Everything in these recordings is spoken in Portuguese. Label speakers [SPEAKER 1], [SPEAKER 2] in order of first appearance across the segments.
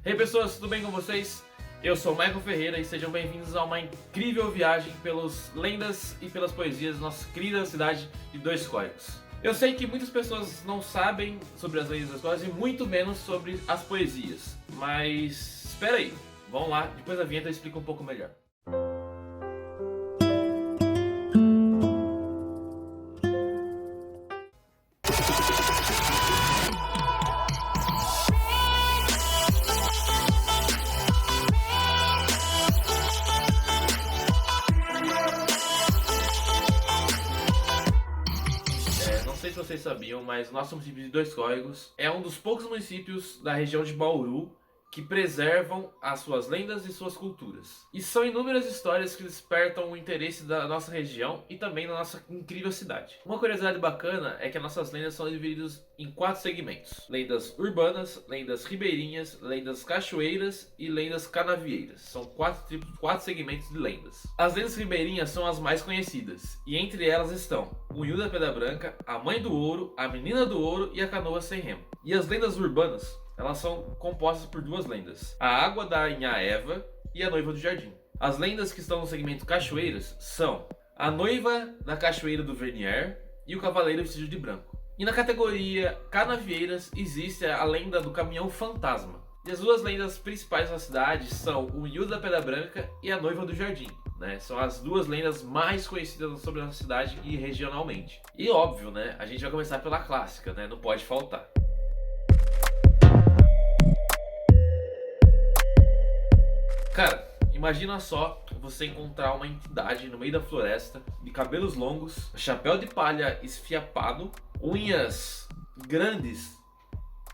[SPEAKER 1] Hey pessoas, tudo bem com vocês? Eu sou o Michael Ferreira e sejam bem-vindos a uma incrível viagem pelas lendas e pelas poesias da nossa querida cidade de Dois Córregos. Eu sei que muitas pessoas não sabem sobre as lendas das coisas e muito menos sobre as poesias, mas espera aí, vamos lá, depois da vinheta eu explico um pouco melhor. Não sei se vocês sabiam, mas o nosso município de Dois Córregos é um dos poucos municípios da região de Bauru que preservam as suas lendas e suas culturas. E são inúmeras histórias que despertam o interesse da nossa região e também da nossa incrível cidade. Uma curiosidade bacana é que as nossas lendas são divididas em 4 segmentos: lendas urbanas, lendas ribeirinhas, lendas cachoeiras e lendas canavieiras. São 4 segmentos de lendas. As lendas ribeirinhas são as mais conhecidas, e entre elas estão o Unhudo da Pedra Branca, a Mãe do Ouro, a Menina do Ouro e a Canoa Sem Remo. E as lendas urbanas, elas são compostas por 2 lendas: a Água da Inhá Eva e a Noiva do Jardim. As lendas que estão no segmento cachoeiras são a Noiva da Cachoeira do Vernier e o Cavaleiro Vestido de Branco. E na categoria canavieiras existe a lenda do Caminhão Fantasma. E as 2 lendas principais da cidade são o Unhudo da Pedra Branca e a Noiva do Jardim. São as 2 lendas mais conhecidas sobre a nossa cidade e regionalmente. E óbvio, a gente vai começar pela clássica, não pode faltar. Cara, imagina só você encontrar uma entidade no meio da floresta, de cabelos longos, chapéu de palha esfiapado, unhas grandes,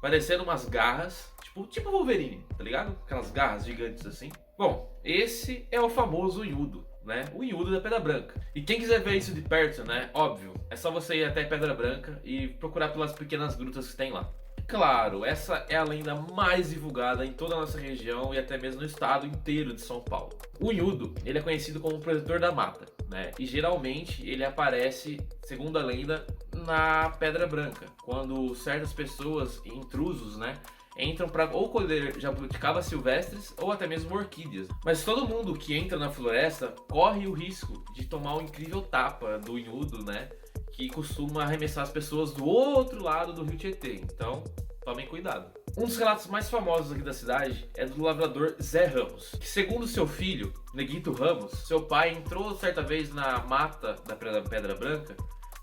[SPEAKER 1] parecendo umas garras, tipo Wolverine, tá ligado? Aquelas garras gigantes assim. Bom, esse é o famoso Unhudo, o Unhudo da Pedra Branca. E quem quiser ver isso de perto, óbvio, é só você ir até Pedra Branca e procurar pelas pequenas grutas que tem lá. Claro, essa é a lenda mais divulgada em toda a nossa região e até mesmo no estado inteiro de São Paulo. O Unhudo, ele é conhecido como o protetor da mata, e geralmente ele aparece, segundo a lenda, na Pedra Branca, quando certas pessoas, intrusos, entram para ou colher jabuticabas silvestres ou até mesmo orquídeas. Mas todo mundo que entra na floresta corre o risco de tomar um incrível tapa do Unhudo, que costuma arremessar as pessoas do outro lado do rio Tietê. Então, tomem cuidado. Um dos relatos mais famosos aqui da cidade é do lavrador Zé Ramos, que segundo seu filho, Neguito Ramos, seu pai entrou certa vez na mata da Pedra Branca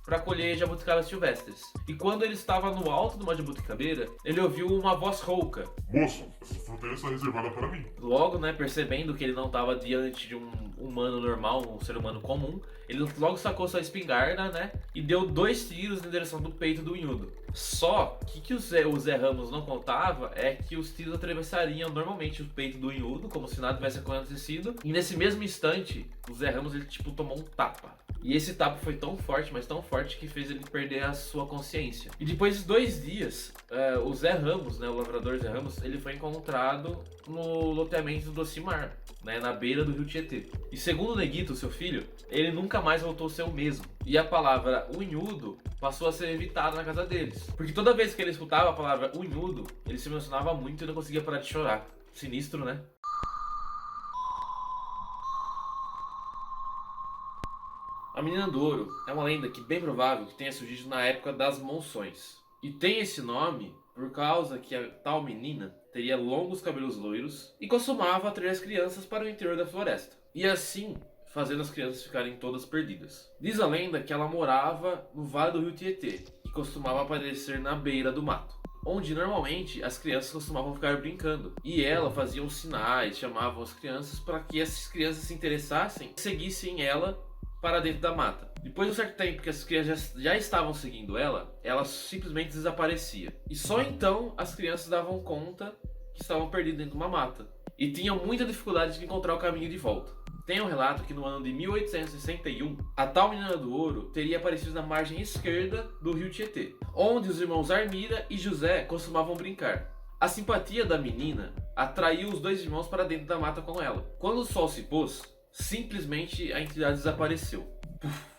[SPEAKER 1] para colher jabuticabas silvestres. E quando ele estava no alto de uma jabuticabeira, ele ouviu uma voz rouca:
[SPEAKER 2] "Moço, essa fruta está reservada para mim."
[SPEAKER 1] Logo, percebendo que ele não estava diante de um humano normal, um ser humano comum, ele logo sacou sua espingarda, e deu 2 tiros na direção do peito do Unhudo. Só que o Zé Ramos não contava é que os tiros atravessariam normalmente o peito do Unhudo, como se nada tivesse acontecido. E nesse mesmo instante, o Zé Ramos ele tomou um tapa. E esse tapa foi tão forte, mas tão forte, que fez ele perder a sua consciência. E depois de 2 dias, o Zé Ramos, o lavrador Zé Ramos, ele foi encontrado no loteamento do Ocimar, na beira do rio Tietê. E segundo o Neguito, seu filho, ele nunca mais voltou a ser o mesmo. E a palavra Unhudo passou a ser evitada na casa deles, porque toda vez que ele escutava a palavra Unhudo, ele se emocionava muito e não conseguia parar de chorar. Sinistro, né? A Menina do Ouro é uma lenda que bem provável que tenha surgido na época das monções. E tem esse nome por causa que a tal menina teria longos cabelos loiros e costumava atrair as crianças para o interior da floresta. E assim, fazendo as crianças ficarem todas perdidas. Diz a lenda que ela morava no vale do rio Tietê e costumava aparecer na beira do mato, onde normalmente as crianças costumavam ficar brincando. E ela fazia uns sinais, chamavam as crianças para que essas crianças se interessassem e seguissem ela para dentro da mata. Depois de um certo tempo que as crianças já estavam seguindo ela simplesmente desaparecia. E só então as crianças davam conta que estavam perdidas dentro de uma mata e tinham muita dificuldade de encontrar o caminho de volta. Tem um relato que no ano de 1861, a tal Menina do Ouro teria aparecido na margem esquerda do rio Tietê, onde os irmãos Armira e José costumavam brincar. A simpatia da menina atraiu os 2 irmãos para dentro da mata com ela. Quando o sol se pôs, simplesmente a entidade desapareceu. Puf.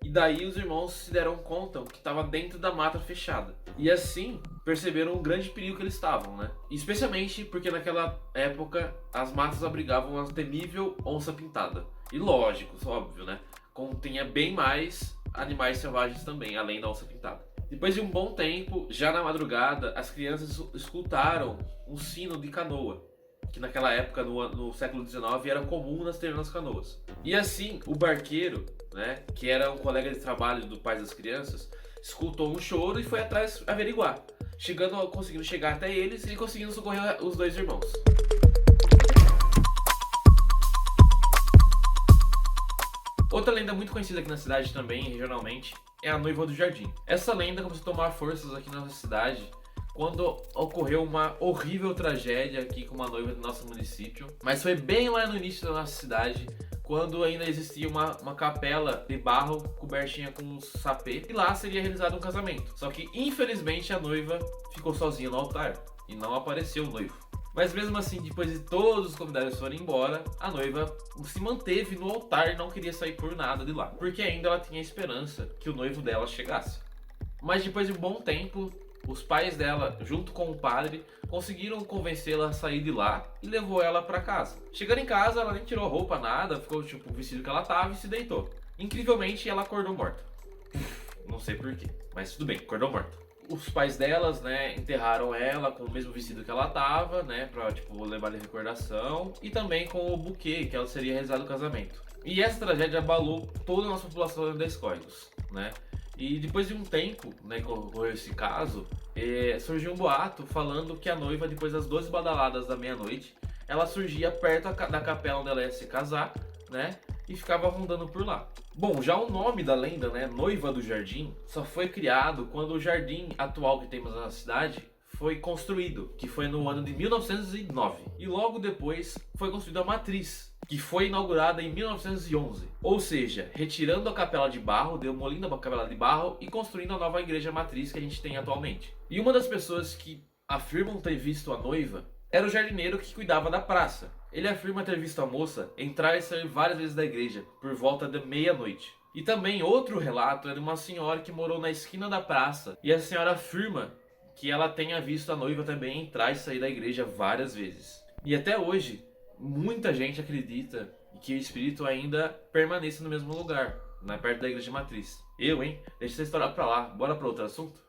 [SPEAKER 1] E daí os irmãos se deram conta que estava dentro da mata fechada. E assim perceberam o grande perigo que eles estavam, né? Especialmente porque naquela época as matas abrigavam a temível onça pintada. E lógico, óbvio, né? Continha bem mais animais selvagens também, além da onça pintada. Depois de um bom tempo, já na madrugada, as crianças escutaram um sino de canoa, que naquela época, no século XIX, era comum nas canoas. E assim, o barqueiro, né, que era um colega de trabalho do pai das crianças, escutou um choro e foi atrás averiguar, conseguindo chegar até eles e conseguindo socorrer os dois irmãos. Outra lenda muito conhecida aqui na cidade também, regionalmente, é a Noiva do Jardim. Essa lenda começou a tomar forças aqui na nossa cidade quando ocorreu uma horrível tragédia aqui com uma noiva do nosso município. Mas foi bem lá no início da nossa cidade, quando ainda existia uma capela de barro cobertinha com um sapê, e lá seria realizado um casamento. Só que infelizmente a noiva ficou sozinha no altar e não apareceu o noivo. Mas mesmo assim, depois de todos os convidados forem embora, a noiva se manteve no altar e não queria sair por nada de lá, porque ainda ela tinha esperança que o noivo dela chegasse. Mas depois de um bom tempo, os pais dela, junto com o padre, conseguiram convencê-la a sair de lá e levou ela para casa. Chegando em casa, ela nem tirou roupa, nada, ficou tipo o vestido que ela tava e se deitou. Incrivelmente, ela acordou morta. Não sei porquê, mas tudo bem, acordou morta. Os pais delas, né, enterraram ela com o mesmo vestido que ela tava, né, pra, tipo, levar de recordação, e também com o buquê que ela seria realizado o casamento. E essa tragédia abalou toda a nossa população de Escóigos, né. E depois de um tempo, né, que ocorreu esse caso, surgiu um boato falando que a noiva, depois das 12 badaladas da meia-noite, ela surgia perto da capela onde ela ia se casar, né, e ficava rondando por lá. Bom, já o nome da lenda, né, Noiva do Jardim, só foi criado quando o jardim atual que temos na cidade foi construído, que foi no ano de 1909. E logo depois foi construída a matriz, que foi inaugurada em 1911. Ou seja, retirando a capela de barro, demolindo a capela de barro e construindo a nova igreja matriz que a gente tem atualmente. E uma das pessoas que afirmam ter visto a noiva era o jardineiro que cuidava da praça. Ele afirma ter visto a moça entrar e sair várias vezes da igreja, por volta da meia-noite. E também outro relato é de uma senhora que morou na esquina da praça, e a senhora afirma que ela tenha visto a noiva também entrar e sair da igreja várias vezes. E até hoje, muita gente acredita que o espírito ainda permanece no mesmo lugar, perto da igreja matriz. Deixa essa história pra lá, bora pra outro assunto?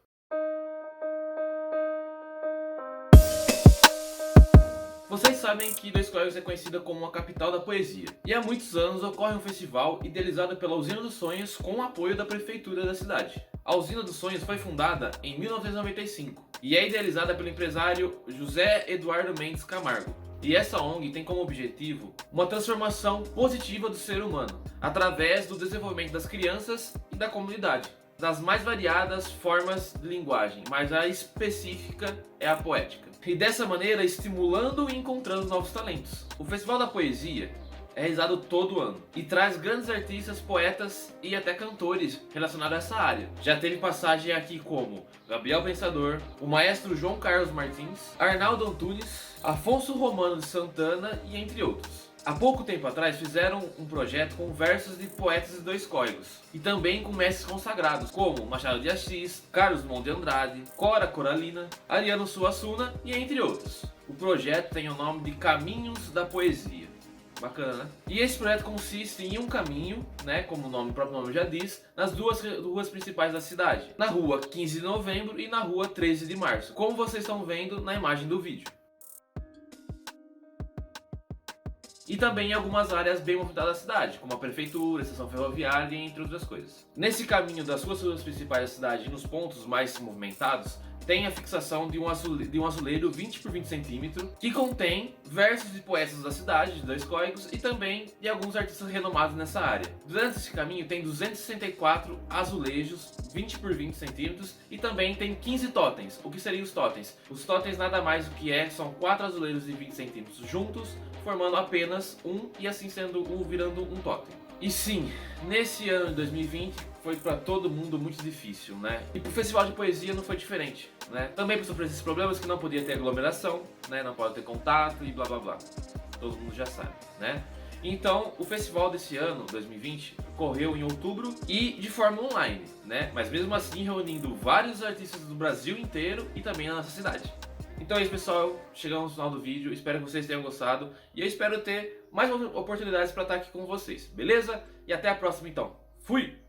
[SPEAKER 1] Vocês sabem que Dois Códigos é conhecida como a capital da poesia. E há muitos anos ocorre um festival idealizado pela Usina dos Sonhos com o apoio da prefeitura da cidade. A Usina dos Sonhos foi fundada em 1995 e é idealizada pelo empresário José Eduardo Mendes Camargo. E essa ONG tem como objetivo uma transformação positiva do ser humano, através do desenvolvimento das crianças e da comunidade, das mais variadas formas de linguagem, mas a específica é a poética. E dessa maneira estimulando e encontrando novos talentos. O Festival da Poesia é realizado todo ano e traz grandes artistas, poetas e até cantores relacionados a essa área. Já teve passagem aqui como Gabriel Pensador, o maestro João Carlos Martins, Arnaldo Antunes, Afonso Romano de Santana e entre outros. Há pouco tempo atrás fizeram um projeto com versos de poetas de Dois Códigos e também com mestres consagrados como Machado de Assis, Carlos Drummond de Andrade, Cora Coralina, Ariano Suassuna e entre outros. O projeto tem o nome de Caminhos da Poesia. Bacana, né? E esse projeto consiste em um caminho, né, como o próprio nome já diz, nas duas ruas principais da cidade, na rua 15 de novembro e na rua 13 de março, como vocês estão vendo na imagem do vídeo. E também em algumas áreas bem movimentadas da cidade, como a prefeitura, a estação ferroviária, entre outras coisas. Nesse caminho das ruas principais da cidade, nos pontos mais movimentados, tem a fixação de um azuleiro 20 por 20 centímetros, que contém versos de poetas da cidade, de Dois Códigos, e também de alguns artistas renomados nessa área. Durante esse caminho tem 264 azulejos 20 por 20 centímetros e também tem 15 totens. O que seriam os totens? Os totens nada mais do que são 4 azuleiros de 20 centímetros juntos, formando apenas um e assim virando um totem. E sim, nesse ano de 2020 foi para todo mundo muito difícil, né? E pro Festival de Poesia não foi diferente, né? Também passou por esses problemas que não podia ter aglomeração, né? Não pode ter contato e blá blá blá. Todo mundo já sabe, né? Então, o festival desse ano, 2020, ocorreu em outubro e de forma online, né? Mas mesmo assim reunindo vários artistas do Brasil inteiro e também na nossa cidade. Então é isso, pessoal, chegamos no final do vídeo, espero que vocês tenham gostado e eu espero ter mais oportunidades para estar aqui com vocês, beleza? E até a próxima então. Fui!